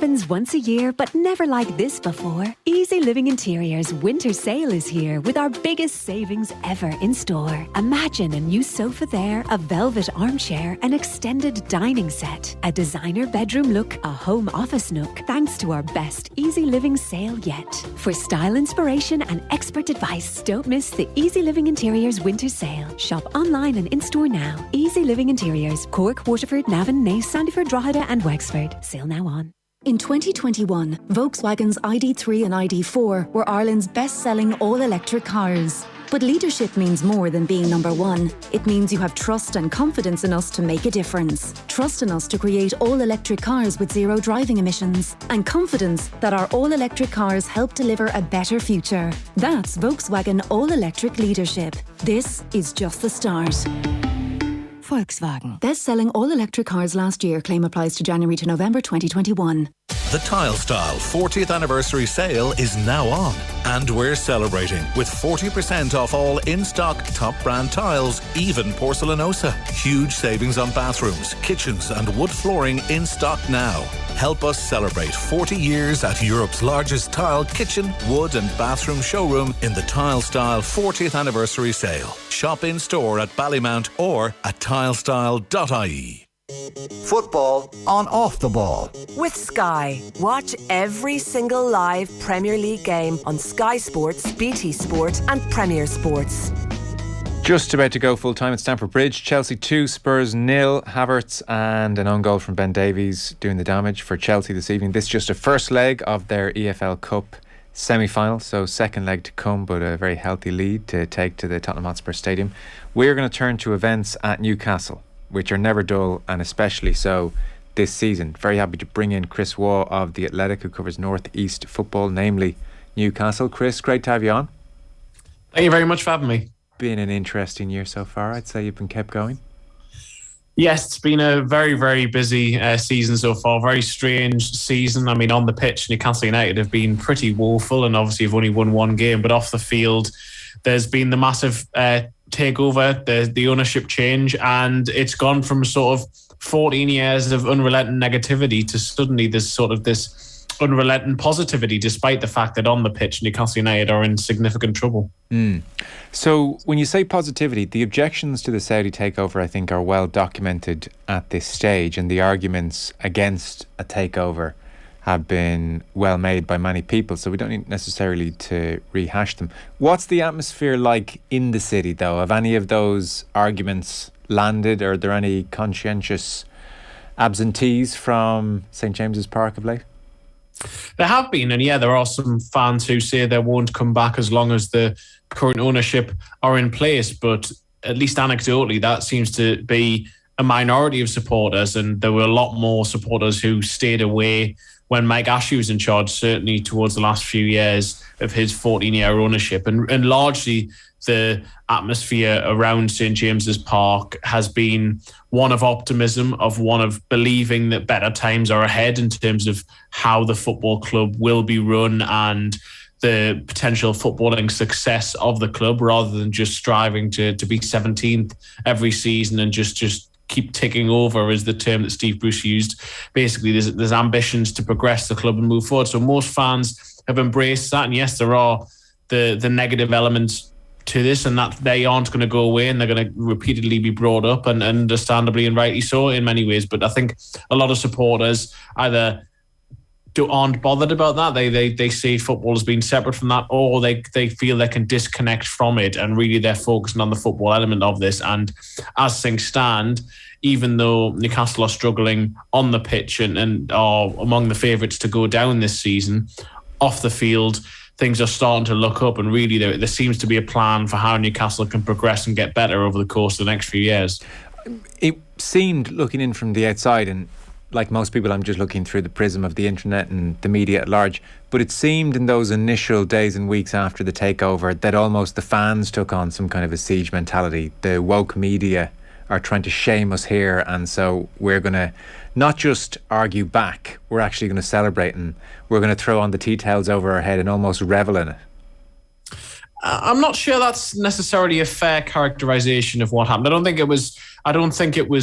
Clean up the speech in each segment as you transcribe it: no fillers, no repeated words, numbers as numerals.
happens once a year, but never like this before. Easy Living Interiors winter sale is here with our biggest savings ever in store. Imagine a new sofa there, a velvet armchair, an extended dining set, a designer bedroom look, a home office nook, thanks to our best Easy Living sale yet. For style inspiration and expert advice, don't miss the Easy Living Interiors winter sale. Shop online and in-store now. Easy Living Interiors, Cork, Waterford, Navan, Naas, Sandyford, Drogheda and Wexford. Sale now on. In 2021, Volkswagen's ID3 and ID4 were Ireland's best-selling all-electric cars. But leadership means more than being number one. It means you have trust and confidence in us to make a difference. Trust in us to create all-electric cars with zero driving emissions. And confidence that our all-electric cars help deliver a better future. That's Volkswagen all-electric leadership. This is just the start. Volkswagen. Best-selling all-electric cars last year. Claim applies to January to November 2021. The Tile Style 40th anniversary sale is now on, and we're celebrating with 40% off all in-stock top brand tiles, even porcelanosa. Huge savings on bathrooms, kitchens and wood flooring in stock now. Help us celebrate 40 years at Europe's largest tile, kitchen, wood and bathroom showroom in the Tile Style 40th anniversary sale. Shop in store at Ballymount or at tilestyle.ie. Football on Off the Ball. With Sky. Watch every single live Premier League game on Sky Sports, BT Sport and Premier Sports. Just about to go full time at Stamford Bridge. Chelsea 2, Spurs 0. Havertz and an own goal from Ben Davies doing the damage for Chelsea this evening. This is just a first leg of their EFL Cup semi-final, so second leg to come, but a very healthy lead to take to the Tottenham Hotspur Stadium. We're going to turn to events at Newcastle, which are never dull, and especially so this season. Very happy to bring in Chris Waugh of The Athletic, who covers North East football, namely Newcastle. Chris, great to have you on. Thank you very much for having me. Been an interesting year so far. I'd say you've been kept going. Yes, it's been a very, very busy season so far. Very strange season. I mean, on the pitch, Newcastle United have been pretty woeful and obviously have only won one game. But off the field, there's been the massive takeover, the ownership change, and it's gone from sort of 14 years of unrelenting negativity to suddenly there's sort of this unrelenting positivity, despite the fact that on the pitch Newcastle United are in significant trouble. So when you say positivity, the objections to the Saudi takeover I think are well documented at this stage, and the arguments against a takeover have been well made by many people, so we don't need necessarily to rehash them. What's the atmosphere like in the city though? Have any of those arguments landed, or are there any conscientious absentees from St James's Park of late? There have been, and yeah, there are some fans who say they won't come back as long as the current ownership are in place, but at least anecdotally that seems to be a minority of supporters, and there were a lot more supporters who stayed away when Mike Ashley was in charge, certainly towards the last few years of his 14-year ownership. And largely the atmosphere around St James's Park has been one of optimism, of one of believing that better times are ahead in terms of how the football club will be run and the potential footballing success of the club, rather than just striving to be 17th every season and just keep ticking over, is the term that Steve Bruce used. Basically, there's ambitions to progress the club and move forward. So most fans have embraced that. And yes, there are the negative elements to this, and that they aren't going to go away, and they're going to repeatedly be brought up, and understandably and rightly so in many ways. But I think a lot of supporters either aren't bothered about that. They see football as being separate from that, or they feel they can disconnect from it, and really they're focusing on the football element of this. And as things stand, even though Newcastle are struggling on the pitch and are among the favourites to go down this season, off the field things are starting to look up, and really there seems to be a plan for how Newcastle can progress and get better over the course of the next few years. It seemed, looking in from the outside, and like most people, I'm just looking through the prism of the internet and the media at large, but it seemed in those initial days and weeks after the takeover that almost the fans took on some kind of a siege mentality. The woke media are trying to shame us here, and so we're going to not just argue back, we're actually going to celebrate, and we're going to throw on the tea towels over our head and almost revel in it. I'm not sure that's necessarily a fair characterization of what happened. I don't think it was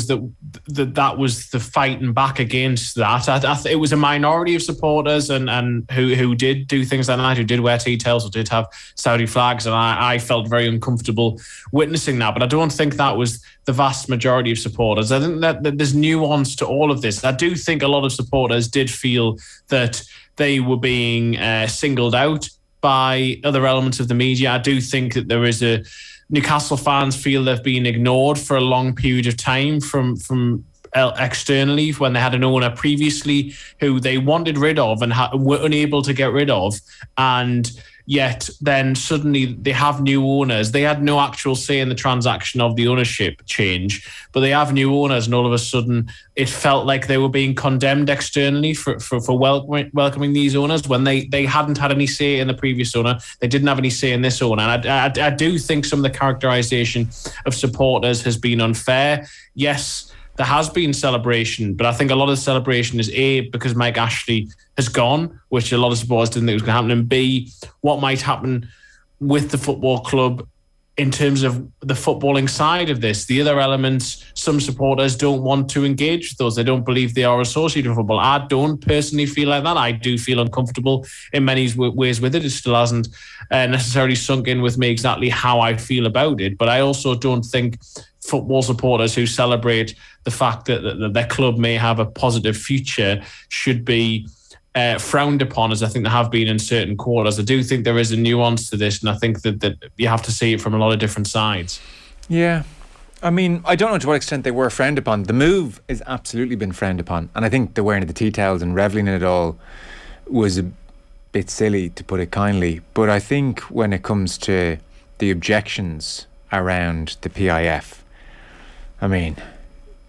that was the fighting back against that. It was a minority of supporters and who did do things like that, who did wear tea-tails or did have Saudi flags, and I felt very uncomfortable witnessing that. But I don't think that was the vast majority of supporters. I think that there's nuance to all of this. I do think a lot of supporters did feel that they were being singled out by other elements of the media. I do think that there is Newcastle fans feel they've been ignored for a long period of time from externally when they had an owner previously who they wanted rid of and were unable to get rid of, and yet then suddenly they have new owners. They had no actual say in the transaction of the ownership change, but they have new owners, and all of a sudden it felt like they were being condemned externally for welcoming these owners when they hadn't had any say in the previous owner. They didn't have any say in this owner. And I do think some of the characterization of supporters has been unfair. Yes, there has been celebration, but I think a lot of the celebration is A, because Mike Ashley has gone, which a lot of supporters didn't think was going to happen, and B, what might happen with the football club in terms of the footballing side of this. The other elements, some supporters don't want to engage with those. They don't believe they are associated with football. I don't personally feel like that. I do feel uncomfortable in many ways with it. It still hasn't necessarily sunk in with me exactly how I feel about it, but I also don't think football supporters who celebrate the fact that their club may have a positive future should be frowned upon, as I think there have been in certain quarters. I do think there is a nuance to this, and I think that you have to see it from a lot of different sides. Yeah. I mean, I don't know to what extent they were frowned upon. The move has absolutely been frowned upon, and I think the wearing of the tea-towels and revelling in it all was a bit silly, to put it kindly. But I think when it comes to the objections around the PIF, I mean,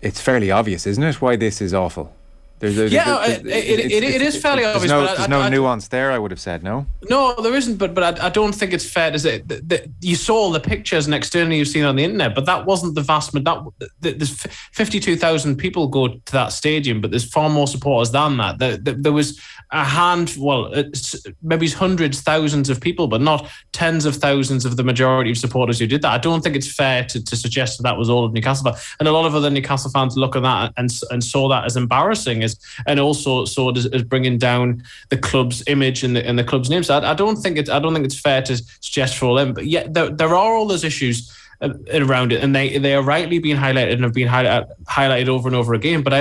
it's fairly obvious, isn't it, why this is awful? It is fairly obvious. There's no nuance there, I would have said, no? No, there isn't, but I don't think it's fair to say that you saw the pictures and externally you've seen on the internet, but that wasn't the vast majority. There's 52,000 people go to that stadium, but there's far more supporters than that. There was maybe hundreds, thousands of people, but not tens of thousands of the majority of supporters who did that. I don't think it's fair to suggest that was all of Newcastle. And a lot of other Newcastle fans look at that and saw that as embarrassing, and also saw it as bringing down the club's image and the club's name. So I don't think it's fair to suggest for all them. But yet there are all those issues around it, and they are rightly being highlighted and have been highlighted over and over again. But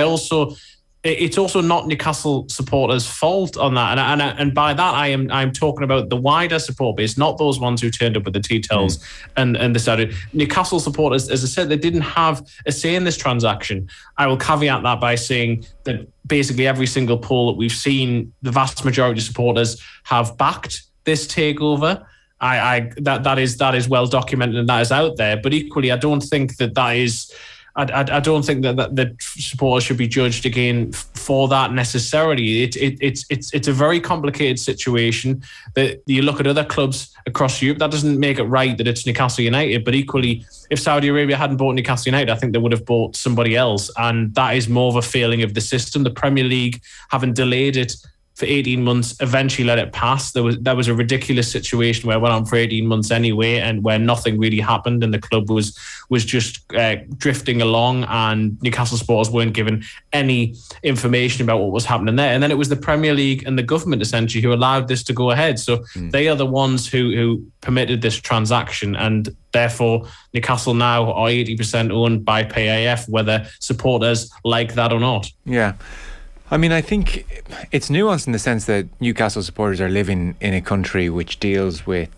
it's also not Newcastle supporters' fault on that, and by that I'm talking about the wider support base, not those ones who turned up with the tea-towels and decided. Newcastle supporters, as I said, they didn't have a say in this transaction. I will caveat that by saying that basically every single poll that we've seen, the vast majority of supporters have backed this takeover. That is well documented and that is out there. But equally, I don't think that is. I don't think that the supporters should be judged again for that necessarily. It's a very complicated situation. That you look at other clubs across Europe, that doesn't make it right that it's Newcastle United. But equally, if Saudi Arabia hadn't bought Newcastle United, I think they would have bought somebody else, and that is more of a failing of the system. The Premier League, having delayed it for 18 months, eventually let it pass. That was a ridiculous situation where it went on for 18 months anyway, and where nothing really happened, and the club was just drifting along, and Newcastle supporters weren't given any information about what was happening there. And then it was the Premier League and the government essentially who allowed this to go ahead. So they are the ones who permitted this transaction, and therefore Newcastle now are 80% owned by PIF, whether supporters like that or not. Yeah. I mean, I think it's nuanced in the sense that Newcastle supporters are living in a country which deals with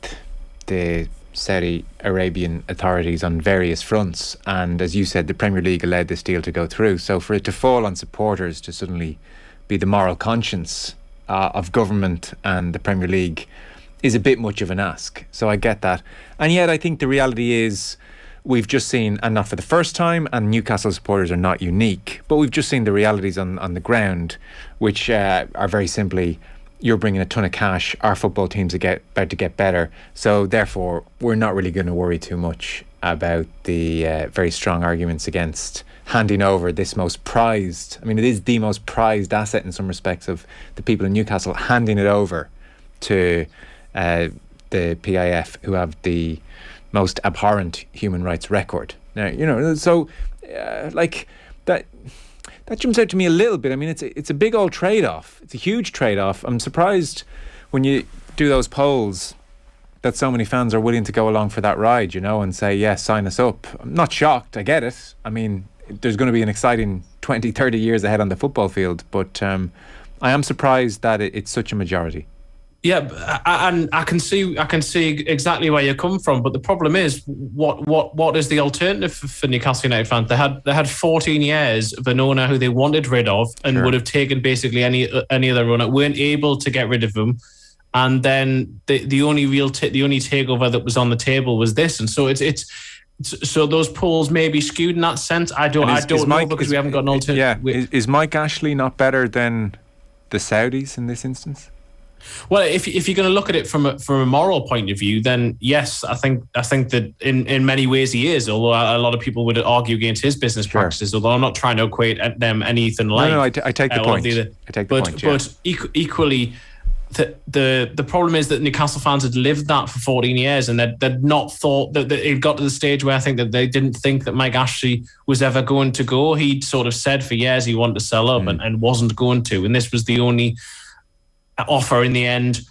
the Saudi Arabian authorities on various fronts. And as you said, the Premier League allowed this deal to go through. So for it to fall on supporters to suddenly be the moral conscience of government and the Premier League is a bit much of an ask. So I get that. And yet I think the reality is, we've just seen, and not for the first time, and Newcastle supporters are not unique, but we've just seen the realities on the ground, which are very simply, you're bringing a ton of cash, our football teams are about to get better, so therefore we're not really going to worry too much about the very strong arguments against handing over this most prized, I mean it is the most prized asset in some respects of the people in Newcastle, handing it over to the the PIF who have the most abhorrent human rights record. Now, you know, so like that jumps out to me a little bit. I mean, it's a big old trade-off. It's a huge trade-off. I'm surprised when you do those polls that so many fans are willing to go along for that ride, you know, and say, yes, sign us up. I'm not shocked. I get it. I mean, there's going to be an exciting 20, 30 years ahead on the football field, but I am surprised that it's such a majority. Yeah, and I can see exactly where you come from, but the problem is, what is the alternative for Newcastle United fans? They had 14 years of an owner who they wanted rid of and would have taken basically any other owner, weren't able to get rid of him, and then the only takeover that was on the table was this, and so so those polls may be skewed in that sense. I don't know, because we haven't got an alternative. Yeah, is Mike Ashley not better than the Saudis in this instance? Well, if you're going to look at it from a moral point of view, then yes, I think that in many ways he is. Although a lot of people would argue against his business practices. Although I'm not trying to equate them anything like. No, I take the point. I take the point. But equally, the problem is that Newcastle fans had lived that for 14 years, and they'd not thought that it got to the stage where I think that they didn't think that Mike Ashley was ever going to go. He'd sort of said for years he wanted to sell up and wasn't going to, and this was the only offer in the end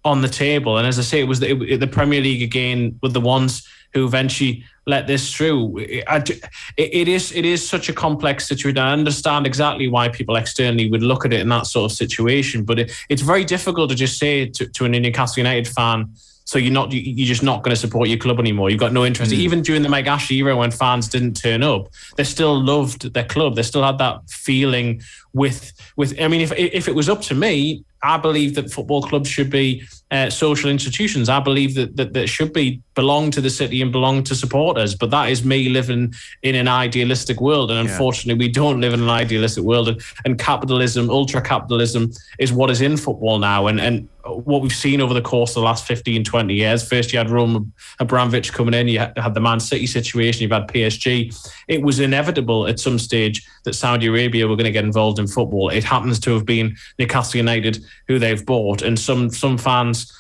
on the table. And as I say, it was the Premier League again with the ones who eventually let this through. It is such a complex situation. I understand exactly why people externally would look at it in that sort of situation, but it's very difficult to just say to a Newcastle United fan, so you're just not going to support your club anymore. You've got no interest. Even during the Mike Ashley era, when fans didn't turn up, they still loved their club. They still had that feeling with. I mean, if it was up to me, I believe that football clubs should be social institutions. I believe that should belong to the city and belong to supporters. But that is me living in an idealistic world, and unfortunately, we don't live in an idealistic world. And capitalism, ultra capitalism, is what is in football now. And what we've seen over the course of the last 15, 20 years. First, you had Roman Abramovich coming in. You had the Man City situation. You've had PSG. It was inevitable at some stage that Saudi Arabia were going to get involved in football. It happens to have been Newcastle United who they've bought, and some fans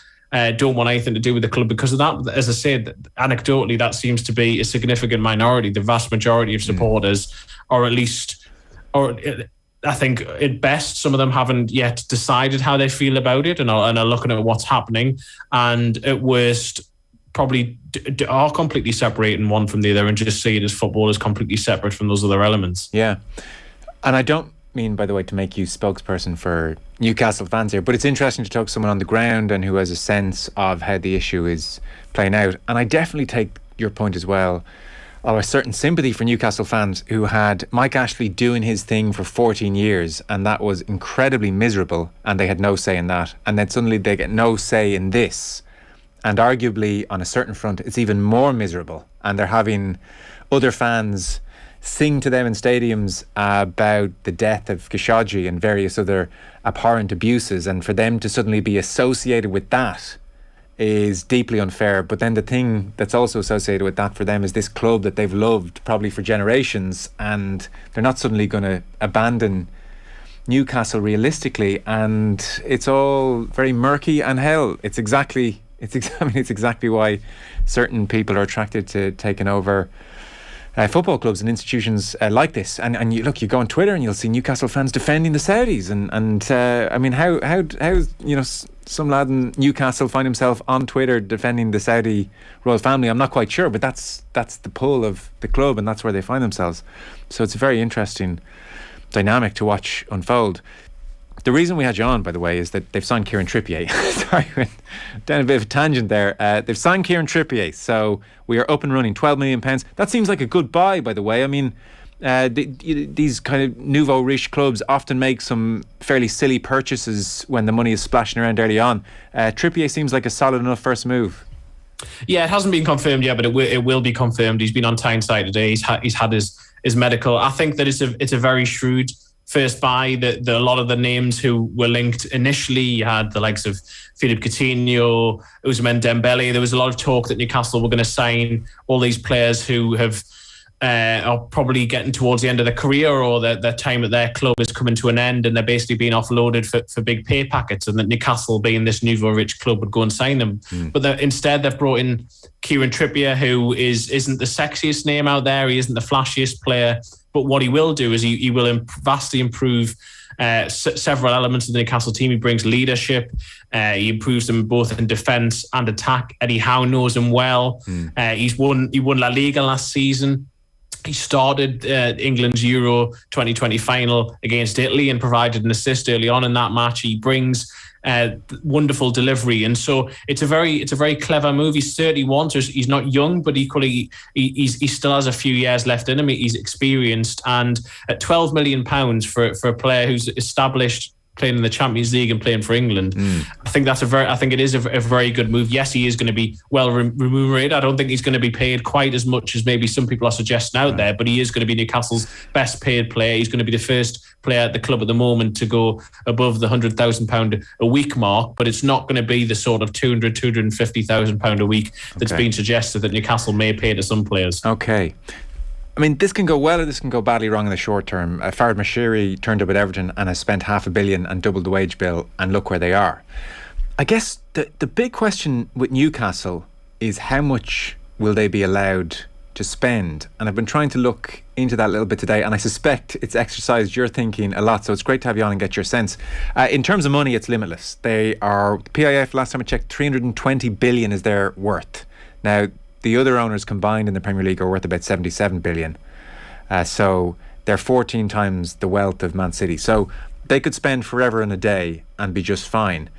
don't want anything to do with the club because of that. As I said, anecdotally, that seems to be a significant minority. The vast majority of supporters, or at least, or I think at best, some of them haven't yet decided how they feel about it and are looking at what's happening, and at worst, probably are completely separating one from the other and just see it as football as completely separate from those other elements. Yeah, and I don't mean, by the way, to make you spokesperson for Newcastle fans here, but it's interesting to talk to someone on the ground and who has a sense of how the issue is playing out. And I definitely take your point as well, of a certain sympathy for Newcastle fans who had Mike Ashley doing his thing for 14 years, and that was incredibly miserable, and they had no say in that, and then suddenly they get no say in this, and arguably on a certain front it's even more miserable, and they're having other fans sing to them in stadiums about the death of Khashoggi and various other abhorrent abuses, and for them to suddenly be associated with that is deeply unfair. But then the thing that's also associated with that for them is this club that they've loved probably for generations, and they're not suddenly going to abandon Newcastle realistically, and it's all very murky. And hell, it's exactly why certain people are attracted to taking over football clubs and institutions like this. And you go on Twitter and you'll see Newcastle fans defending the Saudis, and I mean, how some lad in Newcastle find himself on Twitter defending the Saudi royal family, I'm not quite sure, but that's the pull of the club, and that's where they find themselves. So it's a very interesting dynamic to watch unfold. The reason we had you on, by the way, is that they've signed Kieran Trippier. Sorry, went down a bit of a tangent there. They've signed Kieran Trippier, so we are up and running. £12 million. That seems like a good buy, by the way. I mean, these kind of nouveau riche clubs often make some fairly silly purchases when the money is splashing around early on. Trippier seems like a solid enough first move. Yeah, it hasn't been confirmed yet, but it will be confirmed. He's been on Tyneside today. He's had his medical. I think that it's a very shrewd first buy. A lot of the names who were linked initially, you had the likes of Philippe Coutinho, Ousmane Dembele. There was a lot of talk that Newcastle were going to sign all these players who have are probably getting towards the end of their career, or their time at their club is coming to an end, and they're basically being offloaded for big pay packets, and that Newcastle, being this nouveau rich club, would go and sign them. But instead they've brought in Kieran Trippier, who isn't the sexiest name out there. He isn't the flashiest player, but what he will do is he will vastly improve several elements of the Newcastle team. He brings leadership. He improves them both in defence and attack. Eddie Howe knows him well. He won La Liga last season. He started England's Euro 2020 final against Italy and provided an assist early on in that match. He brings wonderful delivery, and so it's a very clever move. He's 31, so he's not young, but equally he still has a few years left in him. He's experienced, and at £12 million for a player who's established, playing in the Champions League and playing for England, I think it is a very good move. Yes, he is going to be well remunerated. I don't think he's going to be paid quite as much as maybe some people are suggesting out there, but he is going to be Newcastle's best paid player. He's going to be the first player at the club at the moment to go above the £100,000 a week mark, but it's not going to be the sort of £250,000 a week that's been suggested that Newcastle may pay to some players. Okay. I mean, this can go well or this can go badly wrong in the short term. Farhad Moshiri turned up at Everton and has spent £500 million and doubled the wage bill, and look where they are. I guess the big question with Newcastle is how much will they be allowed to spend? And I've been trying to look into that a little bit today, and I suspect it's exercised your thinking a lot, so it's great to have you on and get your sense. In terms of money, it's limitless. They are, PIF, last time I checked, 320 billion is their worth. Now, the other owners combined in the Premier League are worth about 77 billion. So they're 14 times the wealth of Man City. So they could spend forever and a day and be just fine.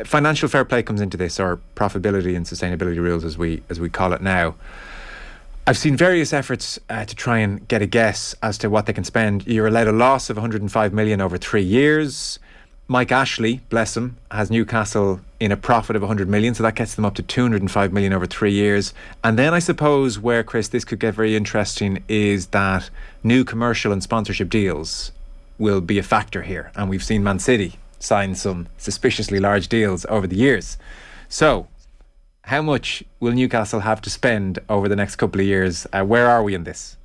Financial fair play comes into this, or profitability and sustainability rules as we call it now. I've seen various efforts to try and get a guess as to what they can spend. You're allowed a loss of 105 million over 3 years. Mike Ashley, bless him, has Newcastle in a profit of 100 million, so that gets them up to 205 million over 3 years. And then I suppose where, Chris, this could get very interesting is that new commercial and sponsorship deals will be a factor here. And we've seen Man City sign some suspiciously large deals over the years. So how much will Newcastle have to spend over the next couple of years? Where are we in this?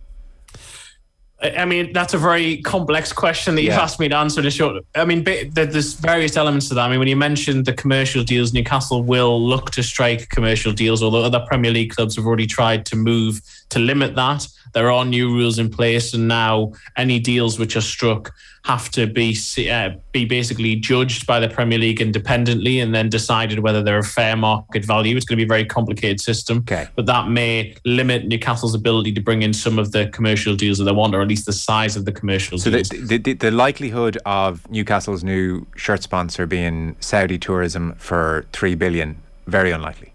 I mean, that's a very complex question that you've asked me to answer this short. I mean, there's various elements to that. I mean, when you mentioned the commercial deals, Newcastle will look to strike commercial deals, although other Premier League clubs have already tried to move to limit that. There are new rules in place, and now any deals which are struck have to be basically judged by the Premier League independently and then decided whether they're a fair market value. It's going to be a very complicated system, but that may limit Newcastle's ability to bring in some of the commercial deals that they want, or at least the size of the commercial deals. So the likelihood of Newcastle's new shirt sponsor being Saudi tourism for 3 billion, very unlikely.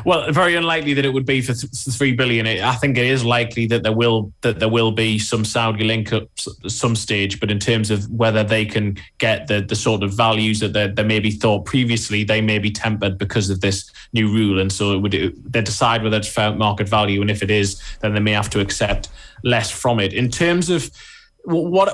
Well, very unlikely that it would be for 3 billion. I think it is likely that there will be some Saudi link at some stage, but in terms of whether they can get the sort of values that they maybe thought previously, they may be tempered because of this new rule, and so they decide whether it's fair market value, and if it is, then they may have to accept less from it. In terms of what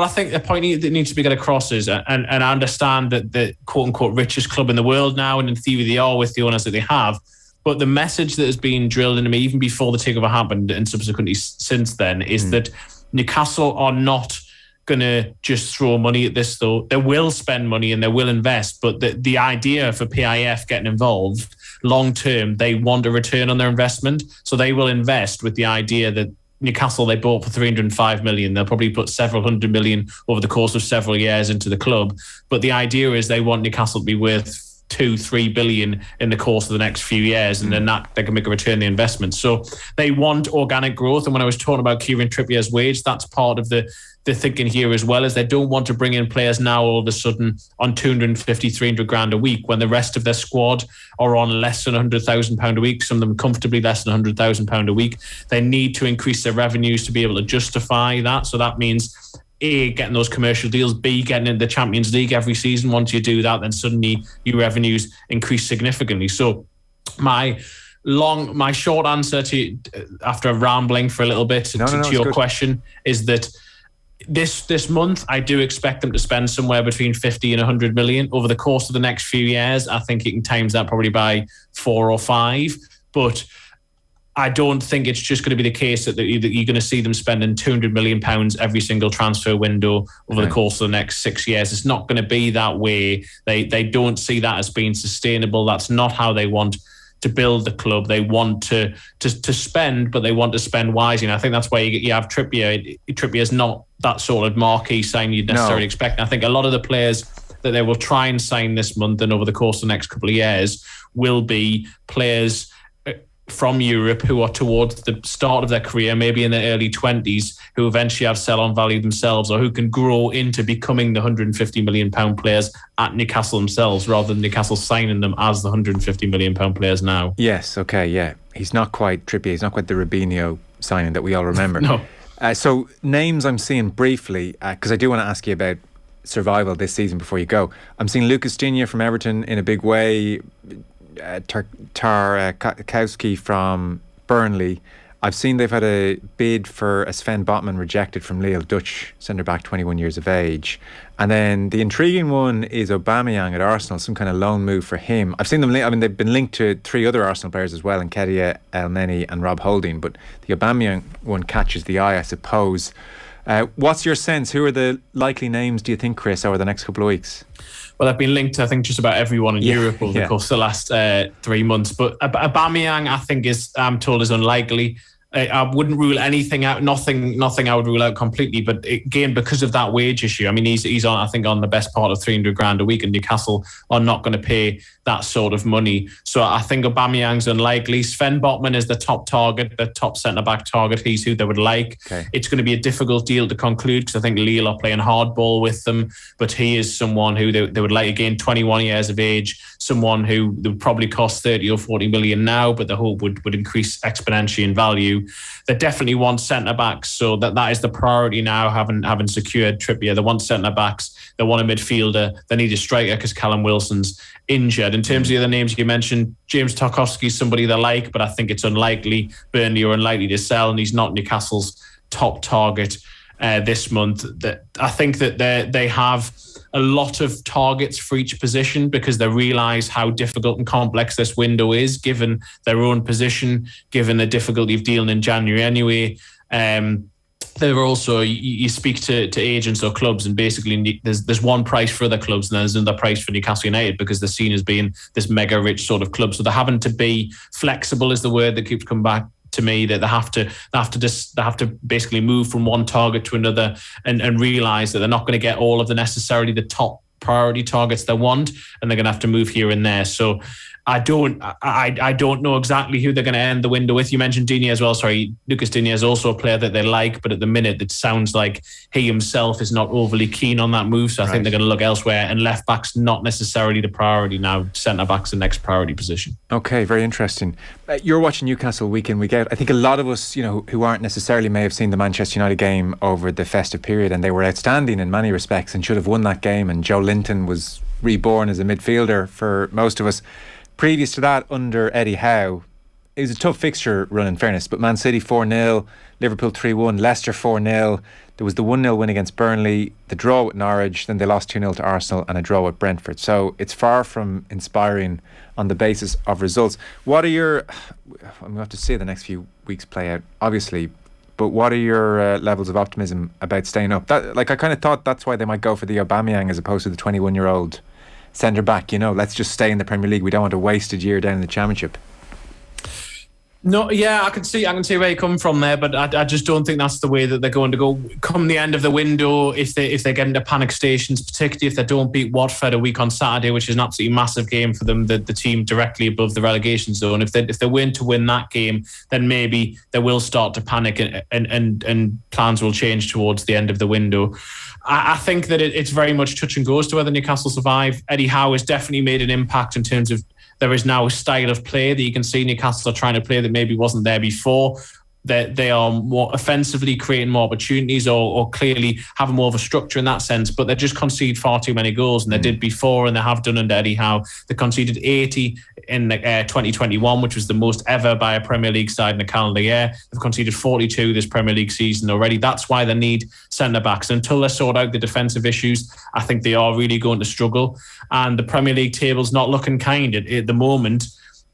I think the point that needs to be get across is, and I understand that the quote-unquote richest club in the world now, and in theory they are with the owners that they have, but the message that has been drilled into me even before the takeover happened and subsequently since then is that Newcastle are not going to just throw money at this, though. They will spend money and they will invest, but the idea for PIF getting involved long term, they want a return on their investment, so they will invest with the idea that Newcastle they bought for 305 million. They'll probably put several hundred million over the course of several years into the club. But the idea is they want Newcastle to be worth 2-3 billion in the course of the next few years, and then that they can make a return on the investment. So they want organic growth. And when I was talking about Kieran Trippier's wage, that's part of the thinking here as well, is they don't want to bring in players now all of a sudden on 250, 300 grand a week when the rest of their squad are on less than £100,000 a week, some of them comfortably less than £100,000 a week. They need to increase their revenues to be able to justify that. So that means A, getting those commercial deals, B, getting into the Champions League every season. Once you do that, then suddenly your revenues increase significantly. So my short answer to, after rambling for a little bit to your question, is that this month I do expect them to spend somewhere between 50 and 100 million over the course of the next few years. I think you can times that probably by 4 or 5, but I don't think it's just going to be the case that you're going to see them spending £200 million every single transfer window over the course of the next 6 years. It's not going to be that way. They don't see that as being sustainable. That's not how they want to build the club. They want to spend, but they want to spend wisely. And I think that's why you have Trippier. Trippier is not that sort of marquee sign you'd necessarily expect. And I think a lot of the players that they will try and sign this month and over the course of the next couple of years will be players from Europe who are towards the start of their career, maybe in their early 20s, who eventually have sell-on value themselves, or who can grow into becoming the £150 million players at Newcastle themselves, rather than Newcastle signing them as the £150 million players now. Yes, okay, yeah. He's not quite Trippier. He's not quite the Robinho signing that we all remember. No. So names I'm seeing briefly, because I do want to ask you about survival this season before you go. I'm seeing Lucas Digne from Everton in a big way. Tarkowski from Burnley. I've seen they've had a bid for a Sven Botman rejected from Lille, Dutch centre-back, 21 years of age. And then the intriguing one is Aubameyang at Arsenal, some kind of loan move for him. I've seen them, they've been linked to 3 other Arsenal players as well, Nketiah, Elneny and Rob Holding, but the Aubameyang one catches the eye, I suppose. What's your sense? Who are the likely names, do you think, Chris, over the next couple of weeks? Well, I've been linked to, I think, just about everyone in Europe over the course of the last 3 months. But Aubameyang, I think, I'm told, is unlikely. I wouldn't rule anything out. Nothing I would rule out completely. But again, because of that wage issue, I mean, he's on, I think, on the best part of 300 grand a week, and Newcastle are not going to pay that sort of money. So I think Aubameyang's unlikely. Sven Botman is the top target, the top centre-back target. He's who they would like. Okay. It's going to be a difficult deal to conclude because I think Lille are playing hardball with them. But he is someone who they would like, again, 21 years of age, someone who would probably cost 30 or 40 million now, but the hope would increase exponentially in value. They definitely want centre-backs, so that is the priority now, having secured Trippier. They want centre-backs, they want a midfielder, they need a striker because Callum Wilson's injured. In terms of the other names you mentioned, James Tarkowski is somebody they like, but I think it's unlikely. Burnley are unlikely to sell, and he's not Newcastle's top target this month. I think that they have a lot of targets for each position because they realise how difficult and complex this window is, given their own position, given the difficulty of dealing in January anyway. There are also, you speak to agents or clubs, and basically there's one price for other clubs and there's another price for Newcastle United because they're seen as being this mega rich sort of club. So they're having to be flexible is the word that keeps coming back to me, that they have to basically move from one target to another and realise that they're not going to get all of the necessarily the top priority targets they want, and they're going to have to move here and there. So I don't know exactly who they're going to end the window with. You mentioned Digne as well. Sorry, Lucas Digne is also a player that they like, but at the minute it sounds like he himself is not overly keen on that move. So I think they're going to look elsewhere. And left back's not necessarily the priority now. Centre back's the next priority position. Okay, very interesting. You're watching Newcastle week in, week out. I think a lot of us, who aren't necessarily may have seen the Manchester United game over the festive period, and they were outstanding in many respects and should have won that game. And Joe Linton was reborn as a midfielder for most of us. Previous to that, under Eddie Howe, it was a tough fixture run in fairness, but Man City 4-0, Liverpool 3-1, Leicester 4-0. There was the 1-0 win against Burnley, the draw with Norwich, then they lost 2-0 to Arsenal and a draw with Brentford. So it's far from inspiring on the basis of results. What are your... I'm going to have to see the next few weeks play out, obviously, but what are your levels of optimism about staying up? I kind of thought that's why they might go for the Aubameyang as opposed to the 21-year-old centre back. Let's just stay in the Premier League. We don't want a wasted year down in the Championship. No, yeah, I can see where you come from there, but I just don't think that's the way that they're going to go. Come the end of the window, if they get into panic stations, particularly if they don't beat Watford a week on Saturday, which is an absolutely massive game for them, the team directly above the relegation zone. If they win to win that game, then maybe they will start to panic and plans will change towards the end of the window. I think that it's very much touch and go as to whether Newcastle survive. Eddie Howe has definitely made an impact in terms of there is now a style of play that you can see Newcastle are trying to play that maybe wasn't there before. That they are more offensively creating more opportunities or clearly having more of a structure in that sense, but they just concede far too many goals, and they did before, and they have done under Eddie Howe. They conceded 80 in 2021, which was the most ever by a Premier League side in a calendar year. They've conceded 42 this Premier League season already. That's why they need centre-backs. Until they sort out the defensive issues, I think they are really going to struggle. And the Premier League table's not looking kind at the moment.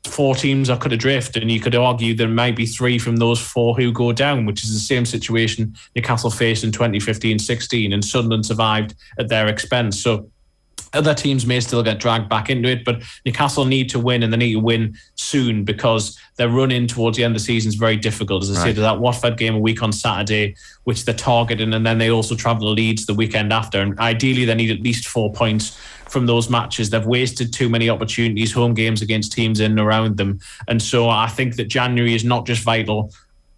4 teams that could adrift, and you could argue there might be 3 from those 4 who go down, which is the same situation Newcastle faced in 2015-16, and Sunderland survived at their expense. So other teams may still get dragged back into it, but Newcastle need to win, and they need to win soon, because their run in towards the end of the season is very difficult. As I said, that Watford game a week on Saturday, which they're targeting, and then they also travel to Leeds the weekend after. And ideally, they need at least 4 points from those matches. They've wasted too many opportunities, home games against teams in and around them. And so I think that January is not just vital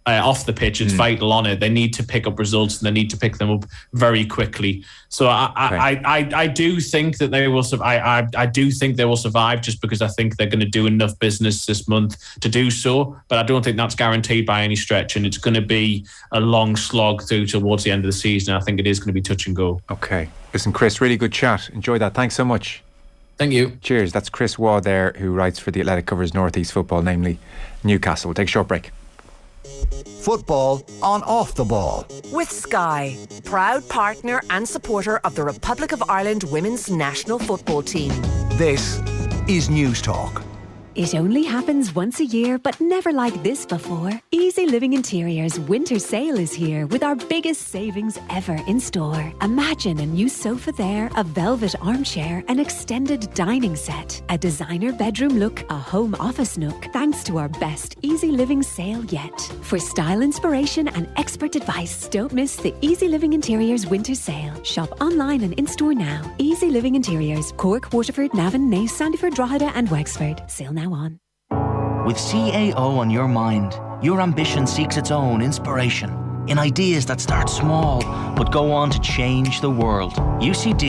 off the pitch, it's vital on it. They need to pick up results, and they need to pick them up very quickly. So I do think that they will. I do think they will survive, just because I think they're going to do enough business this month to do so. But I don't think that's guaranteed by any stretch, and it's going to be a long slog through towards the end of the season. I think it is going to be touch and go. Okay, listen, Chris, really good chat. Enjoy that. Thanks so much. Thank you. Cheers. That's Chris Waugh there, who writes for The Athletic, covers North East football, namely Newcastle. We'll take a short break. Football on off the ball. With Sky, proud partner and supporter of the Republic of Ireland women's national football team. This is News Talk. It only happens once a year, but never like this before. Easy Living Interiors winter sale is here with our biggest savings ever in store. Imagine a new sofa there, a velvet armchair, an extended dining set, a designer bedroom look, a home office nook, thanks to our best Easy Living sale yet. For style inspiration and expert advice, don't miss the Easy Living Interiors winter sale. Shop online and in-store now. Easy Living Interiors, Cork, Waterford, Navan, Naas, Sandyford, Drogheda and Wexford. Sale now on. With CAO on your mind, your ambition seeks its own inspiration in ideas that start small but go on to change the world. UCD